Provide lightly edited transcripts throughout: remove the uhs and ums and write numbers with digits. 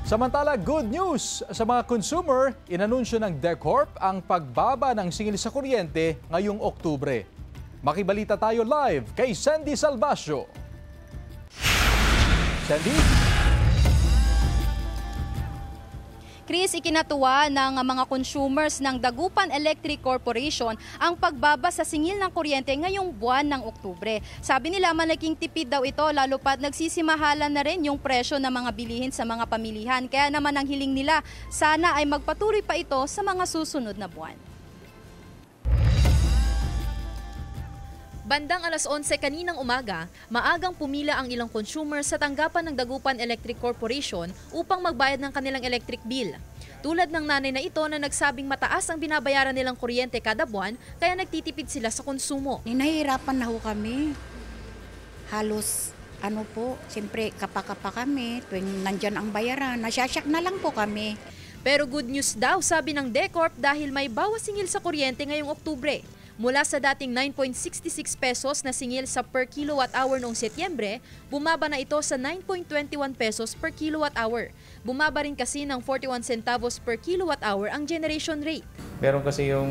Samantala, good news sa mga consumer, inanunsyo ng DECORP ang pagbaba ng singil sa kuryente ngayong Oktubre. Makibalita tayo live kay Sandy Salvacio. Sandy? Chris, ikinatuwa ng mga consumers ng Dagupan Electric Corporation ang pagbaba sa singil ng kuryente ngayong buwan ng Oktubre. Sabi nila malaking tipid daw ito lalo pat nagsisimahalan na rin yung presyo ng mga bilihin sa mga pamilihan. Kaya naman ang hiling nila, sana ay magpatuloy pa ito sa mga susunod na buwan. Bandang alas 11 kaninang umaga, maagang pumila ang ilang consumers sa tanggapan ng Dagupan Electric Corporation upang magbayad ng kanilang electric bill. Tulad ng nanay na ito na nagsabing mataas ang binabayaran nilang kuryente kada buwan, kaya nagtitipid sila sa konsumo. Nahihirapan na ho kami. Halos, siyempre kapaka-kapa kami, tuwing nandyan ang bayaran, nasyasyak na lang po kami. Pero good news daw, sabi ng DECORP, dahil may bawas singil sa kuryente ngayong Oktubre. Mula sa dating 9.66 pesos na singil sa per kilowatt hour noong Setyembre, bumaba na ito sa 9.21 pesos per kilowatt hour. Bumaba rin kasi ng 41 centavos per kilowatt hour ang generation rate. Meron kasi yung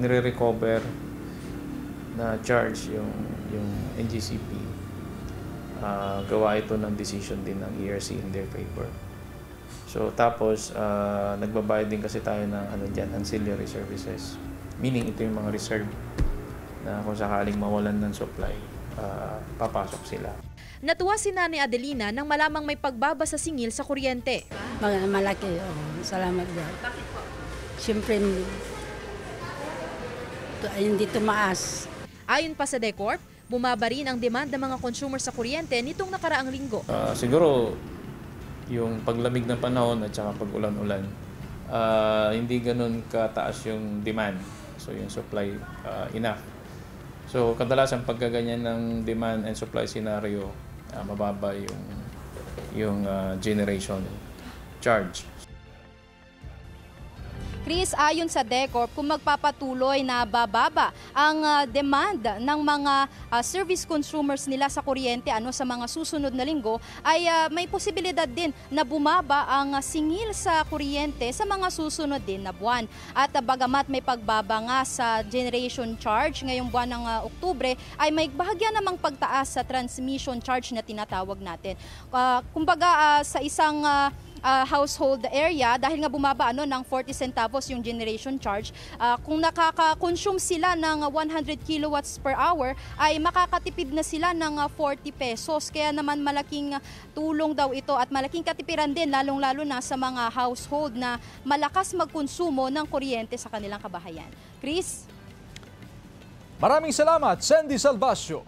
nire-recover na charge yung NGCP. Gawa ito ng decision din ng ERC in their favor. So tapos nagbabayad din kasi tayo ng ancillary services. Meaning ito yung mga reserve na kung sakaling mawalan ng supply, papasok sila. Natuwa si Nanay Adelina nang malamang may pagbaba sa singil sa kuryente. Malaki, salamat God. Bakit po? Siyempre, hindi tumaas. Ayon pa sa DECORP, bumaba rin ang demand ng mga consumer sa kuryente nitong nakaraang linggo. Siguro yung paglamig ng panahon at saka pag-ulan-ulan, hindi ganun kataas yung demand. So yung supply enough. So kadalasan pagkaganyan ng demand and supply scenario, mababa yung generation charge. Chris, ayon sa DECORP, kung magpapatuloy na bababa ang demand ng mga service consumers nila sa kuryente sa mga susunod na linggo, ay may posibilidad din na bumaba ang singil sa kuryente sa mga susunod din na buwan. At bagamat may pagbaba nga sa generation charge ngayong buwan ng Oktubre, ay may bahagya namang pagtaas sa transmission charge na tinatawag natin. Kumbaga sa isang household area, dahil nga bumaba ng 40 centavos yung generation charge, kung nakaka-consume sila ng 100 kilowatts per hour ay makakatipid na sila ng 40 pesos. Kaya naman malaking tulong daw ito at malaking katipiran din lalong-lalo na sa mga household na malakas magkonsumo ng kuryente sa kanilang kabahayan. Chris? Maraming salamat, Sandy Salvacio.